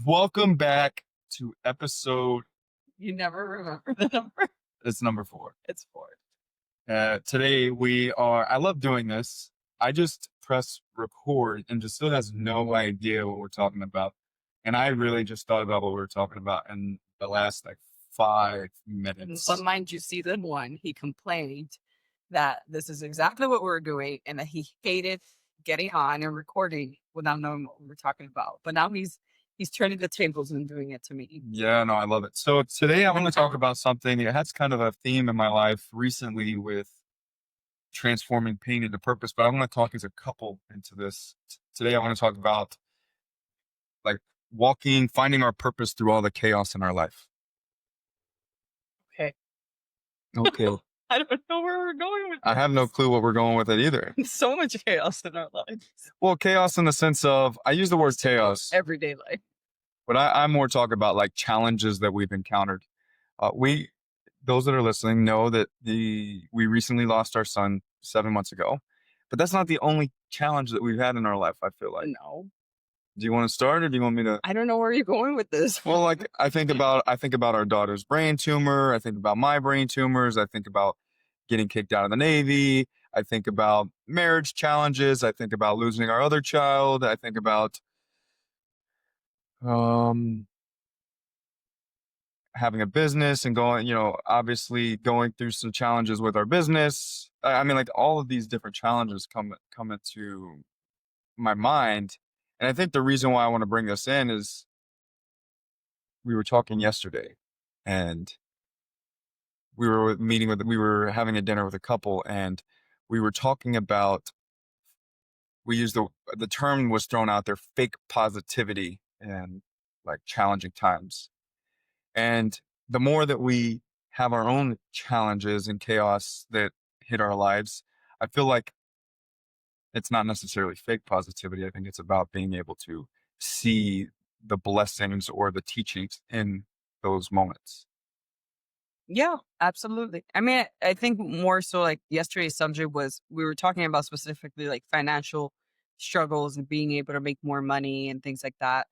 Welcome back to episode, You never remember the number. it's number 4. It's 4. Today I love doing this. I just press record and just still has no idea what we're talking about. And I really just thought about what we were talking about in the last like 5 But minutes. mind you, season 1, he complained that this is exactly what we were doing and that he hated getting on and recording without knowing what we were talking about. But now he's turning the tables and doing it to me. Yeah, no, I love it. So today I want to talk about something. It has kind of a theme in my life recently with transforming pain into purpose, but I want to talk as a couple into this. Today I want to talk about like finding our purpose through all the chaos in our life. Okay. Okay. I don't know where we're going with I have no clue what we're going with it either. this. So much chaos in our lives. Well, chaos in the sense of, I use the word chaos, Everyday life. but I'm more talking about like challenges that we've encountered. Those that are listening know that we recently lost our son 7 months ago, but that's not the only challenge that we've had in our life. I feel like. No. Do you want to start, or do you want me to? I don't know where you're going with this. Well, like I think about our daughter's brain tumor. I think about my brain tumors. I think about getting kicked out of the Navy. I think about marriage challenges. I think about losing our other child. I think about um, having a business and obviously going through some challenges with our business. I mean, like all of these different challenges come into my mind. And I think the reason why I want to bring this in is we were talking yesterday and we were having a dinner with a couple, and we were talking about, we used the term was thrown out there, fake positivity and like challenging times. And the more that we have our own challenges and chaos that hit our lives, I feel like it's not necessarily fake positivity. I think it's about being able to see the blessings or the teachings in those moments. Yeah, absolutely. I mean, I think more so like yesterday's subject was we were talking about specifically like financial struggles and being able to make more money and things like that.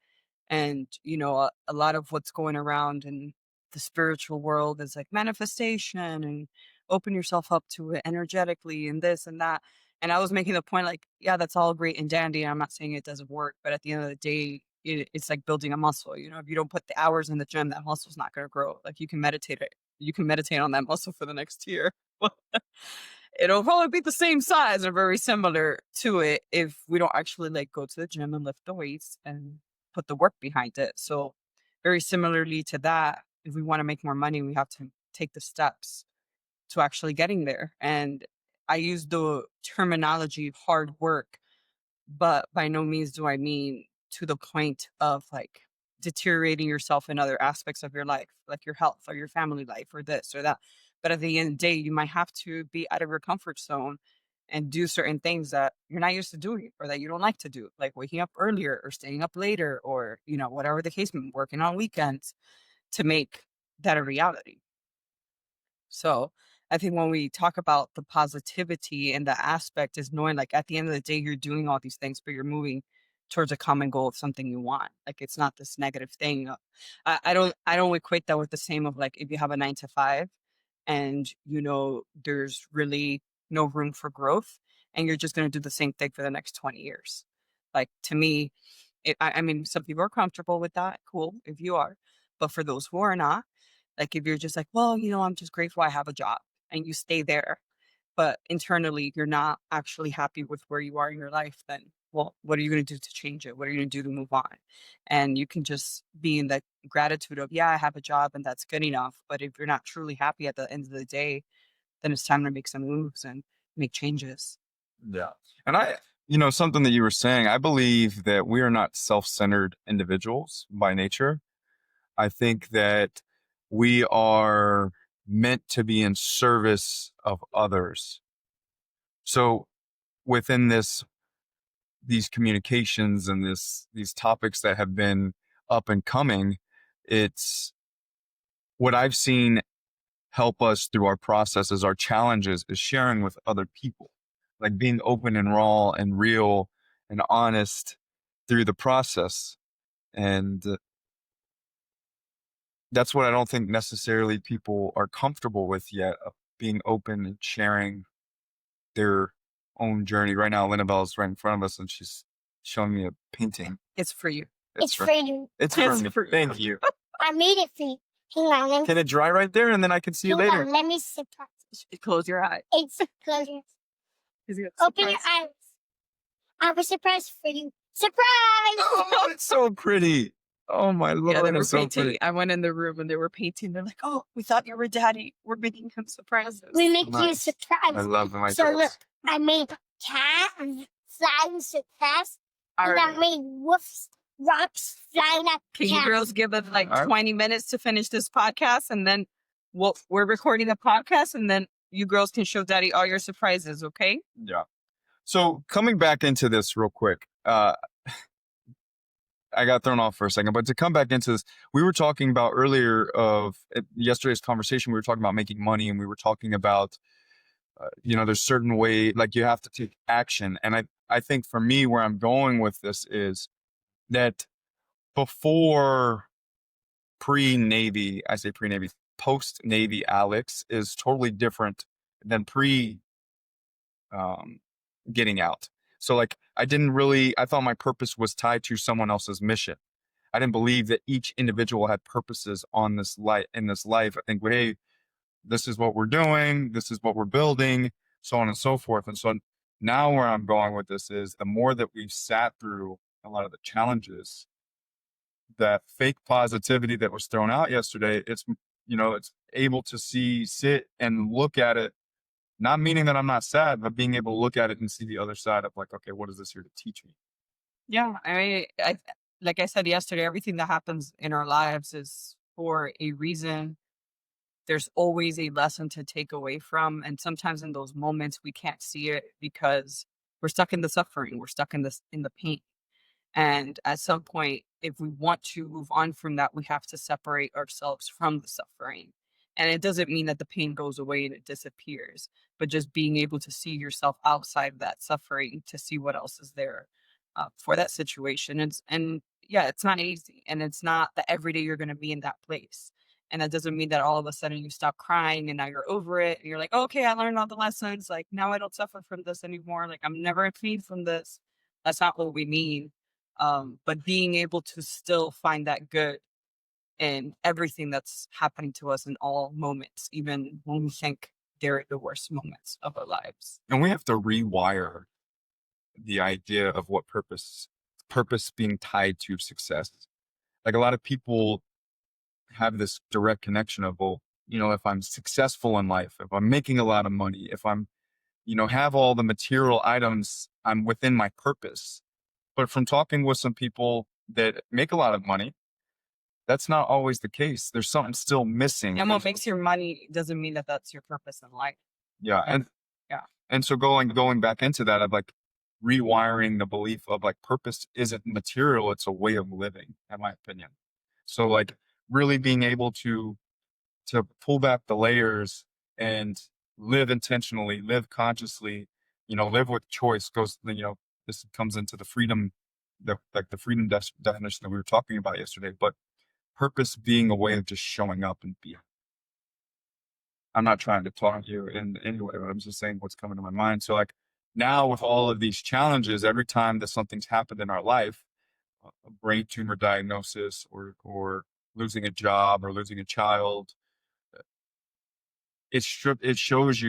And, a lot of what's going around in the spiritual world is like manifestation and open yourself up to it energetically and this and that. And I was making the point like, yeah, that's all great and dandy. I'm not saying it doesn't work, but at the end of the day, it's like building a muscle. If you don't put the hours in the gym, that muscle's not going to grow. Like you can meditate on that muscle for the next year. It'll probably be the same size or very similar to it if we don't actually like go to the gym and lift the weights and put the work behind it. So very similarly to that, if we want to make more money, we have to take the steps to actually getting there. And I use the terminology hard work, but by no means do I mean to the point of like deteriorating yourself in other aspects of your life, like your health or your family life or this or that. But at the end of the day, you might have to be out of your comfort zone and do certain things that you're not used to doing or that you don't like to do, like waking up earlier or staying up later or, whatever the case may be, working on weekends to make that a reality. So I think when we talk about the positivity and the aspect is knowing like at the end of the day, you're doing all these things, but you're moving towards a common goal of something you want. Like it's not this negative thing. I don't equate that with the same of like if you have a 9 to 5 and there's really no room for growth and you're just gonna do the same thing for the next 20 years. Like to me, I mean some people are comfortable with that. Cool if you are. But for those who are not, like if you're just like, well, I'm just grateful I have a job and you stay there, but internally you're not actually happy with where you are in your life, then well, what are you going to do to change it? What are you going to do to move on? And you can just be in the gratitude of, yeah, I have a job and that's good enough. But if you're not truly happy at the end of the day, then it's time to make some moves and make changes. Yeah. And something that you were saying, I believe that we are not self-centered individuals by nature. I think that we are meant to be in service of others. So within these communications and these topics that have been up and coming, it's what I've seen help us through our processes, our challenges, is sharing with other people, like being open and raw and real and honest through the process. And that's what I don't think necessarily people are comfortable with yet, of being open and sharing their own journey. Right now, Linnabelle's right in front of us, and she's showing me a painting. It's for you. It's for you. It's for It's me. for you. Thank you. I made it for you. Hang on, let me, Can it dry right there, and then I can see you hang later? on, let me surprise. Close your eyes. It's close your He's gonna Open your surprise eyes. I have a surprise for you. Surprise! Oh, it's so pretty. Oh my you. Yeah, lord, they were it's so painting. pretty. I went in the room and they were painting. They're like, "Oh, we thought you were daddy. We're making him surprises." We make you a Nice. I surprise. love my So look, girls. I made cat flying surprise. All And I right. made wolves, rocks flying at Can you cat. girls give us like All right. 20 minutes to finish this podcast, and then we're recording the podcast, and then you girls can show daddy all your surprises, okay? Yeah. So coming back into this real quick, I got thrown off for a second, but to come back into this, we were talking about earlier of yesterday's conversation. We were talking about making money, and we were talking about, there's certain way, like you have to take action. And I think for me, where I'm going with this is that before pre-Navy, I say pre-Navy, post-Navy Alex is totally different than getting out. So like I thought my purpose was tied to someone else's mission. I didn't believe that each individual had purposes on this life in this life. I think, hey, this is what we're doing, this is what we're building, so on and so forth. And so now where I'm going with this is the more that we've sat through a lot of the challenges, that fake positivity that was thrown out yesterday, it's able to sit and look at it, not meaning that I'm not sad, but being able to look at it and see the other side of like, okay, what is this here to teach me? Yeah, I mean, like I said yesterday, everything that happens in our lives is for a reason. There's always a lesson to take away from, and sometimes in those moments we can't see it because we're stuck in the suffering, we're stuck in the pain. And at some point, if we want to move on from that, we have to separate ourselves from the suffering. And it doesn't mean that the pain goes away and it disappears, but just being able to see yourself outside of that suffering to see what else is there for that situation. And yeah, it's not easy. And it's not that every day you're going to be in that place. And that doesn't mean that all of a sudden you stop crying and now you're over it. And you're like, okay, I learned all the lessons. Like now I don't suffer from this anymore. Like I'm never in pain from this. That's not what we mean, but being able to still find that good in everything that's happening to us in all moments, even when we think they're the worst moments of our lives. And we have to rewire the idea of what purpose being tied to success. Like a lot of people have this direct connection of, well, if I'm successful in life, if I'm making a lot of money, if I'm, have all the material items, I'm within my purpose. But from talking with some people that make a lot of money, that's not always the case. There's something still missing. And what makes your money doesn't mean that that's your purpose in life. Yeah. Yeah. And so going back into that, of like rewiring the belief of like purpose isn't material, it's a way of living, in my opinion. So like really being able to pull back the layers and live intentionally, live consciously, live with choice this comes into the freedom, the freedom definition that we were talking about yesterday, but purpose being a way of just showing up and being. I'm not trying to talk to you in any way, but I'm just saying what's coming to my mind. So like now with all of these challenges, every time that something's happened in our life, a brain tumor diagnosis or losing a job or losing a child, it shows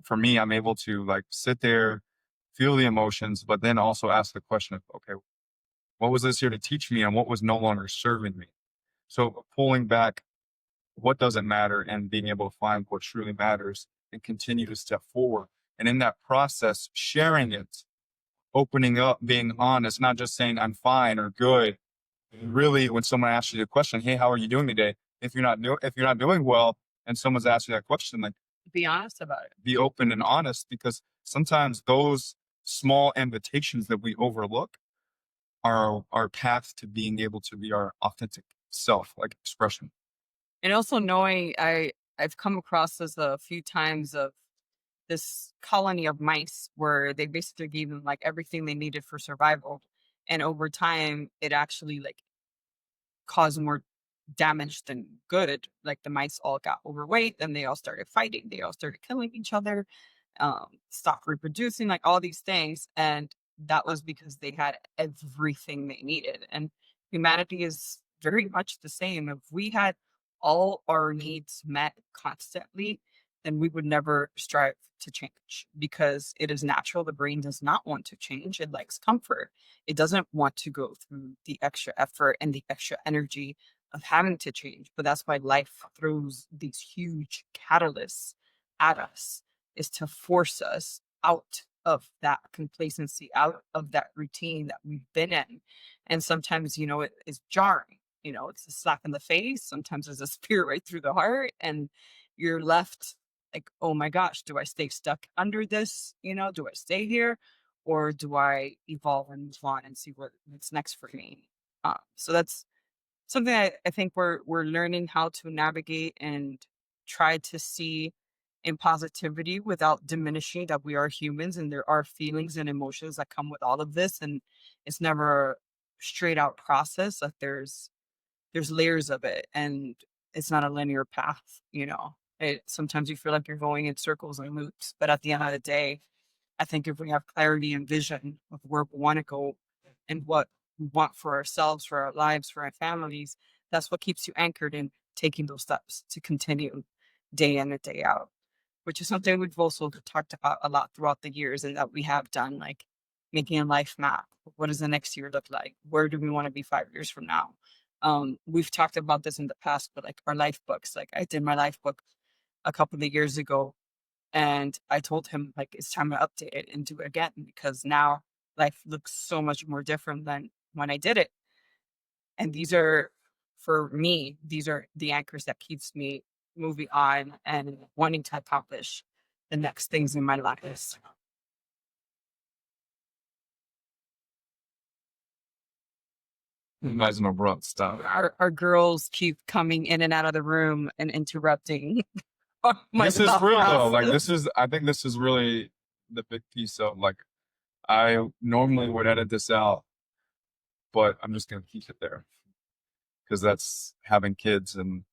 for me, I'm able to like sit there, feel the emotions, but then also ask the question of, okay, what was this here to teach me and what was no longer serving me? So pulling back what doesn't matter and being able to find what truly matters and continue to step forward. And in that process, sharing it, opening up, being honest, not just saying I'm fine or good. Really, when someone asks you the question, hey, how are you doing today? If you're not doing well and someone's asking that question, like Be honest about it. be open and honest, because sometimes those small invitations that we overlook are our path to being able to be our authentic self, like expression. And also knowing I've come across this a few times of this colony of mice where they basically gave them like everything they needed for survival. And over time it actually like caused more damaged and good. Like the mice all got overweight, then they all started fighting, they all started killing each other, stopped reproducing, like all these things. And that was because they had everything they needed. And humanity is very much the same. If we had all our needs met constantly, then we would never strive to change because it is natural. The brain does not want to change. It likes comfort. It doesn't want to go through the extra effort and the extra energy of having to change. But that's why life throws these huge catalysts at us, is to force us out of that complacency, out of that routine that we've been in. And sometimes, it is jarring. It's a slap in the face. Sometimes it's a spear right through the heart. And you're left like, oh my gosh, do I stay stuck under this? Do I stay here? Or do I evolve and move on and see what's next for me? So that's something I think we're learning how to navigate and try to see in positivity without diminishing that we are humans and there are feelings and emotions that come with all of this. And it's never a straight out process. Like there's layers of it and it's not a linear path. Sometimes you feel like you're going in circles and loops, but at the end of the day, I think if we have clarity and vision of where we want to go and what we want for ourselves, for our lives, for our families, that's what keeps you anchored in taking those steps to continue day in and day out, which is something we've also talked about a lot throughout the years and that we have done, like making a life map. What does the next year look like? Where do we want to be 5 years from now? We've talked about this in the past, but like our life books, like I did my life book a couple of years ago and I told him like it's time to update it and do it again because now life looks so much more different than when I did it. And these are for me, these are the anchors that keeps me moving on and wanting to accomplish the next things in my life. Nice and abrupt stuff. Our girls keep coming in and out of the room and interrupting my This is thought real though. Like process. I think this is really the big piece of like, I normally would edit this out, but I'm just gonna keep it there because that's having kids and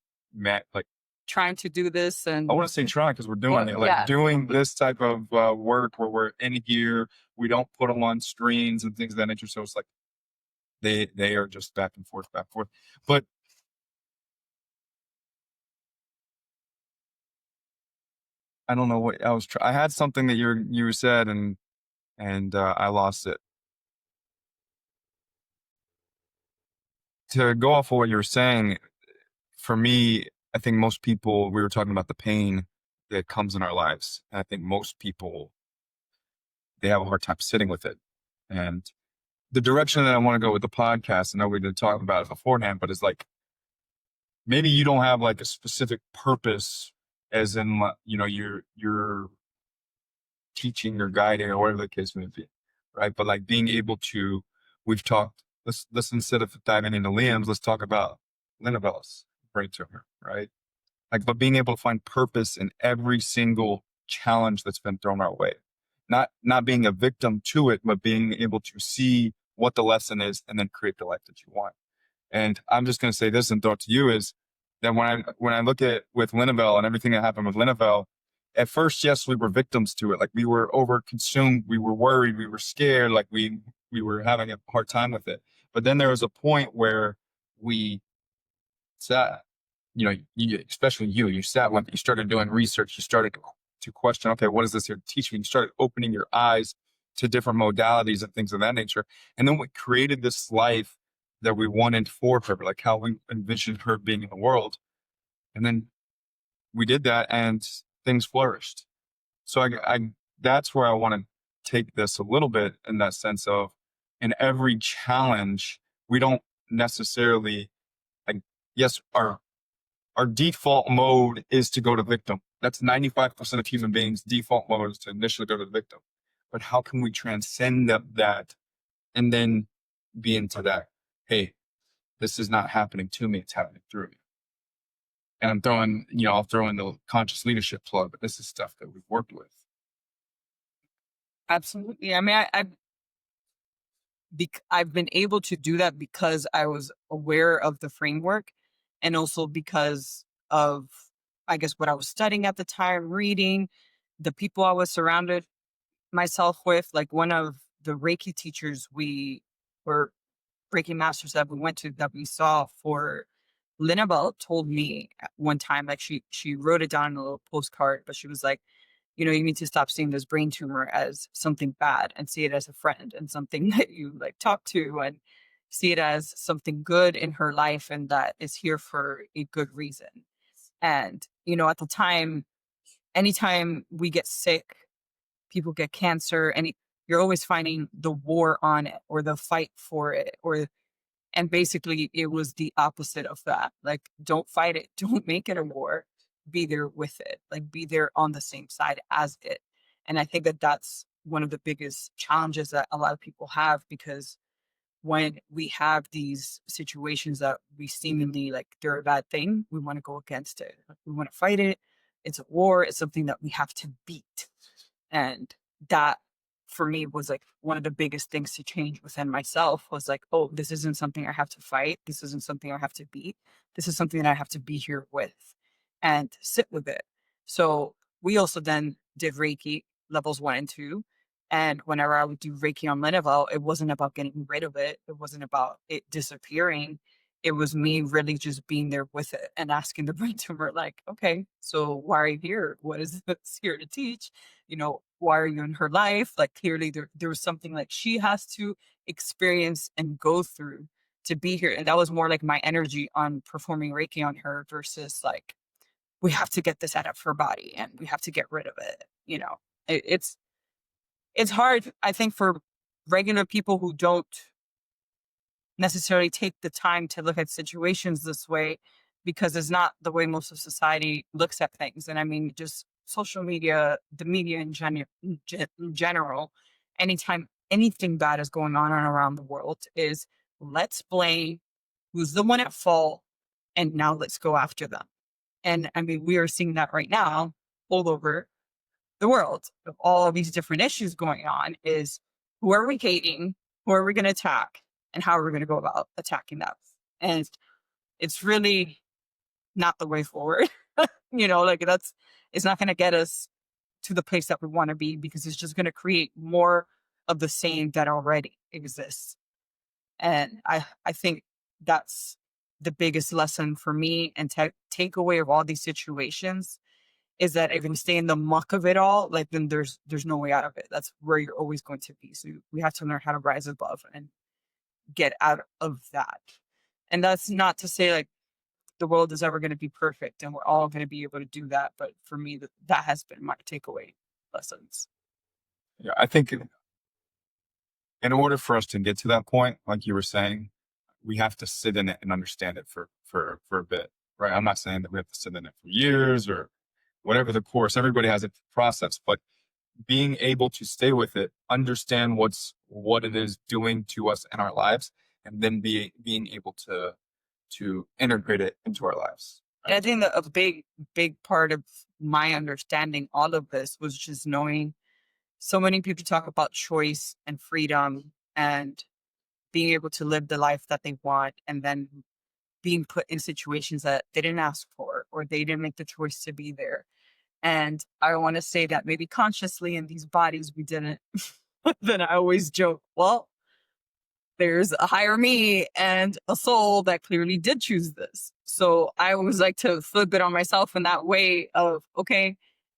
like Trying to do this and I want to say trying because we're doing it, like yeah. doing this type of work where we're in here, we don't put them on screens and things of that nature. So it's like they are just back and forth, back and forth. But I don't know what I was. I had something that you said and I lost it. To go off of what you were saying, for me, I think most people, we were talking about the pain that comes in our lives. And I think most people, they have a hard time sitting with it. And the direction that I want to go with the podcast, I know we did talk about it beforehand, but it's like, maybe you don't have like a specific purpose as in, you're teaching or guiding or whatever the case may be. Right. But like being able to, we've talked, let's instead of diving into Liam's, let's talk about Linnabella's brain tumor. Right. Like, but being able to find purpose in every single challenge that's been thrown our way, not being a victim to it, but being able to see what the lesson is and then create the life that you want. And I'm just going to say this and throw it to you is that when I look at with Linnabelle and everything that happened with Linnabelle, at first, yes, we were victims to it. Like we were over consumed, we were worried, we were scared, like we were having a hard time with it. But then there was a point where we sat, especially you sat when you started doing research, you started to question, okay, what is this here to teach me? You started opening your eyes to different modalities and things of that nature. And then we created this life that we wanted for her, like how we envisioned her being in the world. And then we did that and things flourished. So I that's where I want to take this a little bit in that sense of in every challenge, we don't necessarily like, yes, our default mode is to go to victim. That's 95% of human beings' default mode is to initially go to the victim. But how can we transcend that and then be into that? Hey, this is not happening to me, it's happening through me. And I'm throwing, I'll throw in the conscious leadership plug, but this is stuff that we've worked with. Absolutely. I mean, I've been able to do that because I was aware of the framework And also because of, I guess, what I was studying at the time, reading, the people I was surrounded myself with. Like one of the Reiki teachers we were Reiki masters that we went to, that we saw for Linabelle, told me at one time, like she wrote it down in a little postcard, but she was like, you know, you need to stop seeing this brain tumor as something bad and see it as a friend and something that you like talk to, and see it as something good in her life and that is here for a good reason. And, you know, at the time, anytime we get sick, people get cancer, and you're always finding the war on it or the fight for it, or and basically it was the opposite of that. Like, don't fight it, don't make it a war, be there with it, like be there on the same side as it. And I think that that's one of the biggest challenges that a lot of people have, because when we have these situations that we seemingly like they're a bad thing, we want to go against it. Like, we want to fight it. It's a war. It's something that we have to beat. And that for me was like one of the biggest things to change within myself, was like, oh, this isn't something I have to fight. This isn't something I have to beat. This is something that I have to be here with and sit with it. So we also then did Reiki levels 1 and 2. And whenever I would do Reiki on Linavelle, it wasn't about getting rid of it. It wasn't about it disappearing. It was me really just being there with it and asking the brain tumor, like, okay, so why are you here? What is this here to teach? You know, why are you in her life? Like, clearly there was something like she has to experience and go through to be here. And that was more like my energy on performing Reiki on her versus like, we have to get this out of her body and we have to get rid of it. You know, it's hard, I think, for regular people who don't necessarily take the time to look at situations this way, because it's not the way most of society looks at things. And I mean, just social media, the media in general, anytime anything bad is going on around the world, is let's blame who's the one at fault, and now let's go after them. And I mean, we are seeing that right now all over the world, of all of these different issues going on, is who are we hating, who are we going to attack, and how are we going to go about attacking them. And it's really not the way forward. You know, like it's not going to get us to the place that we want to be, because it's just going to create more of the same that already exists. And I think that's the biggest lesson for me and takeaway of all these situations, is that if you stay in the muck of it all, like, then there's no way out of it. That's where you're always going to be. So we have to learn how to rise above and get out of that. And that's not to say like the world is ever going to be perfect and we're all going to be able to do that. But for me, that has been my takeaway lessons. Yeah, I think in order for us to get to that point, like you were saying, we have to sit in it and understand it for a bit, right? I'm not saying that we have to sit in it for years or whatever the course. Everybody has a process, but being able to stay with it, understand what it is doing to us in our lives, and then being able to integrate it into our lives. And I think that a big part of my understanding all of this was just knowing so many people talk about choice and freedom and being able to live the life that they want, and then being put in situations that they didn't ask for or they didn't make the choice to be there. And I want to say that maybe consciously in these bodies we didn't. Then I always joke, well, there's a higher me and a soul that clearly did choose this. So I always like to flip it on myself in that way of, okay,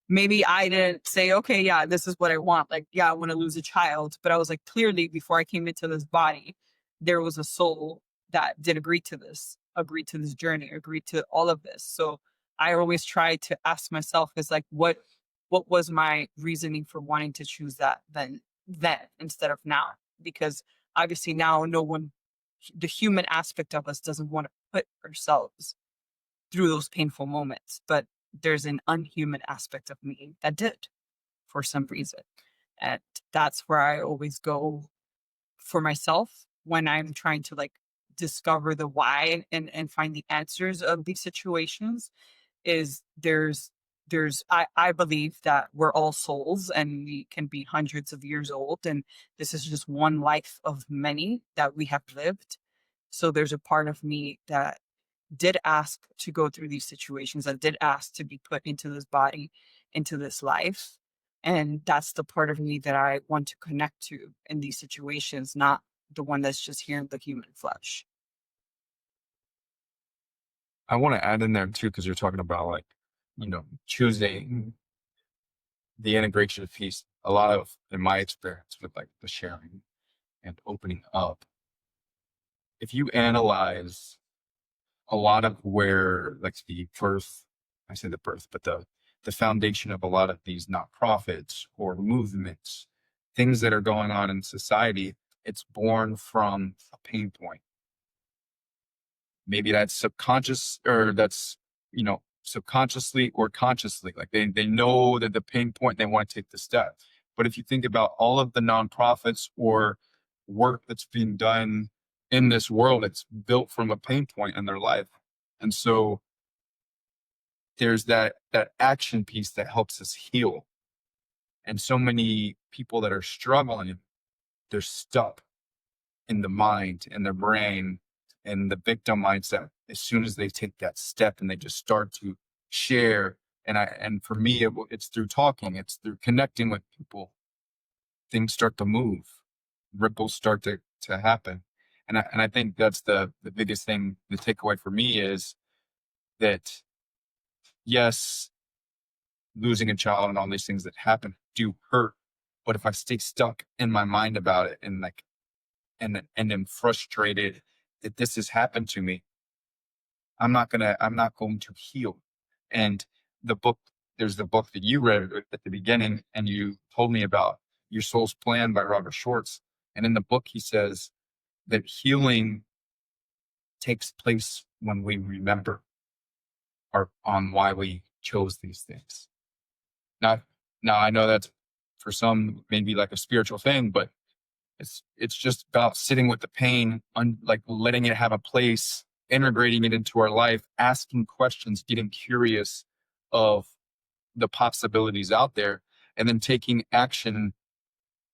maybe I didn't say, okay, yeah, this is what I want. Like, yeah, I want to lose a child. But I was like, clearly, before I came into this body, there was a soul that did agree to this, agree to this journey, agree to all of this. So I always try to ask myself, is like, what was my reasoning for wanting to choose that then instead of now? Because obviously now no one, the human aspect of us doesn't want to put ourselves through those painful moments, but there's an unhuman aspect of me that did for some reason. And that's where I always go for myself when I'm trying to like discover the why and find the answers of these situations. Is I believe that we're all souls and we can be hundreds of years old, and this is just one life of many that we have lived. So there's a part of me that did ask to go through these situations, that did ask to be put into this body, into this life. And that's the part of me that I want to connect to in these situations, not the one that's just here in the human flesh. I want to add in there too, because you're talking about like, choosing the integration piece. A lot of, in my experience with like the sharing and opening up, if you analyze a lot of where like the birth, I say the birth, but the foundation of a lot of these nonprofits or movements, things that are going on in society, it's born from a pain point. Maybe that's subconscious, or that's, subconsciously or consciously, like they know that the pain point, they want to take the step. But if you think about all of the nonprofits or work that's being done in this world, it's built from a pain point in their life. And so there's that action piece that helps us heal. And so many people that are struggling, they're stuck in the mind and their brain and the victim mindset. As soon as they take that step and they just start to share, and for me, it's through talking, it's through connecting with people, things start to move, ripples start to happen. And I think that's the biggest thing, the takeaway for me is that, yes, losing a child and all these things that happen do hurt, but if I stay stuck in my mind about it and like and am frustrated that this has happened to me, I'm not going to heal. And the book, there's the book that you read at the beginning, and you told me about Your Soul's Plan by Robert Schwartz. And in the book, he says that healing takes place when we remember on why we chose these things. Now, I know that's for some maybe like a spiritual thing, but it's just about sitting with the pain, like letting it have a place, integrating it into our life, asking questions, getting curious of the possibilities out there, and then taking action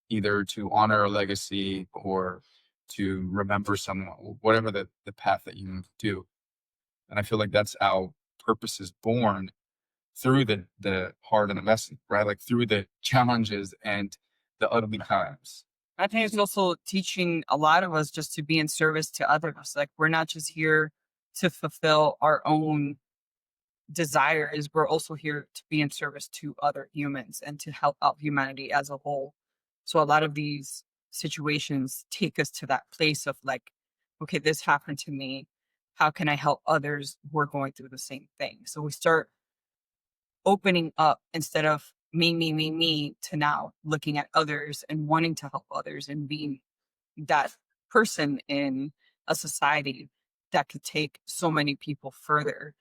either to honor a legacy or to remember someone, whatever the path that you do. And I feel like that's how purpose is born, through the hard and the messy, right? Like through the challenges and the ugly times. I think it's also teaching a lot of us just to be in service to others. Like, we're not just here to fulfill our own desires, we're also here to be in service to other humans and to help out humanity as a whole. So a lot of these situations take us to that place of like, okay, this happened to me. How can I help others who are going through the same thing? So we start opening up instead of me, to now looking at others and wanting to help others and being that person in a society that could take so many people further,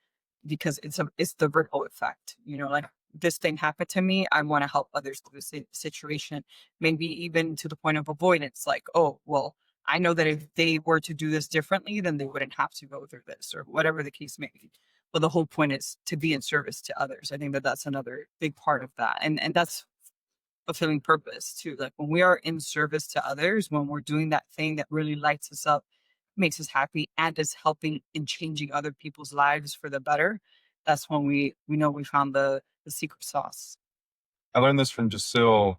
because it's the ripple effect, like this thing happened to me, I want to help others through the situation, maybe even to the point of avoidance, like, oh well, I know that if they were to do this differently, then they wouldn't have to go through this, or whatever the case may be. But the whole point is to be in service to others. I think that that's another big part of that, and that's fulfilling purpose too. Like, when we are in service to others, when we're doing that thing that really lights us up, makes us happy, and is helping in changing other people's lives for the better, that's when we know we found the secret sauce. I learned this from Jessyl.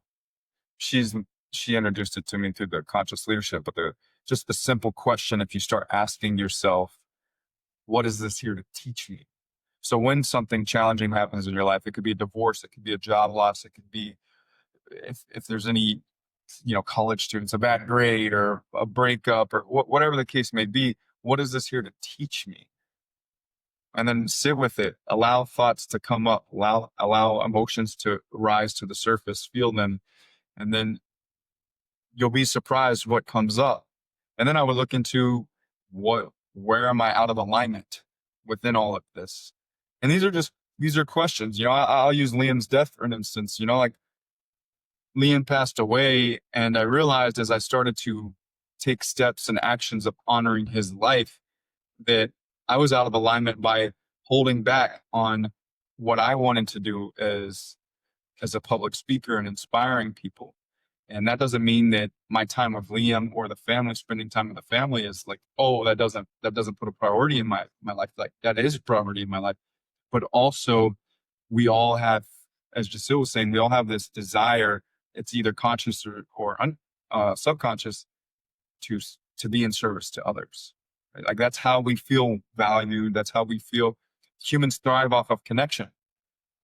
She introduced it to me through the conscious leadership, but just the simple question, if you start asking yourself, what is this here to teach me? So when something challenging happens in your life, it could be a divorce, it could be a job loss, it could be, if there's any, college students, a bad grade or a breakup or whatever the case may be, what is this here to teach me? And then sit with it, allow thoughts to come up, allow emotions to rise to the surface, feel them, and then you'll be surprised what comes up. And then I would look into where am I out of alignment within all of this? And these are questions. I'll use Liam's death for an instance. Like, Liam passed away, and I realized as I started to take steps and actions of honoring his life that I was out of alignment by holding back on what I wanted to do as a public speaker and inspiring people. And that doesn't mean that my time with Liam or the family, spending time with the family, is like, oh, that doesn't put a priority in my life. Like, that is a priority in my life. But also, we all have, as Jessyl was saying, we all have this desire. It's either conscious or subconscious to be in service to others. Right? Like, that's how we feel valued. That's how we feel. Humans thrive off of connection.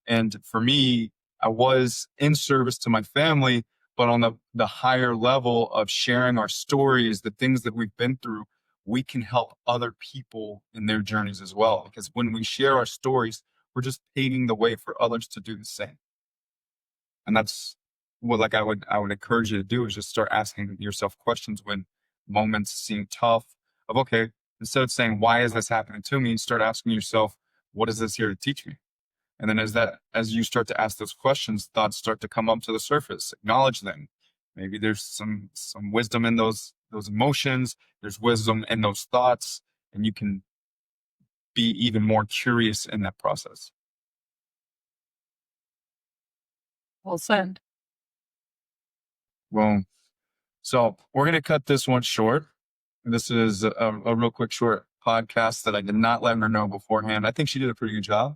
And for me, I was in service to my family, but on the higher level of sharing our stories, the things that we've been through, we can help other people in their journeys as well. Because when we share our stories, we're just paving the way for others to do the same. And that's what, like, I would encourage you to do, is just start asking yourself questions when moments seem tough. Of, okay, instead of saying, why is this happening to me, start asking yourself, what is this here to teach me? And then as you start to ask those questions, thoughts start to come up to the surface. Acknowledge them. Maybe there's some wisdom in those emotions. There's wisdom in those thoughts, and you can be even more curious in that process. Well said. Well, so we're going to cut this one short. This is a real quick short podcast that I did not let her know beforehand. I think she did a pretty good job.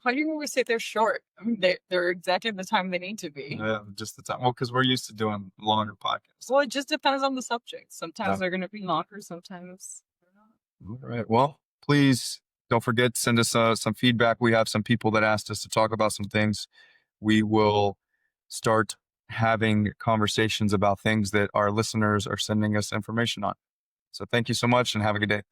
Why do you always say they're short? I mean, they're exactly the time they need to be. Just the time. Well, because we're used to doing longer podcasts. Well, it just depends on the subject. Sometimes Yeah. they're going to be longer. Sometimes they're not. All right. Well, please don't forget to send us some feedback. We have some people that asked us to talk about some things. We will start having conversations about things that our listeners are sending us information on. So thank you so much and have a good day.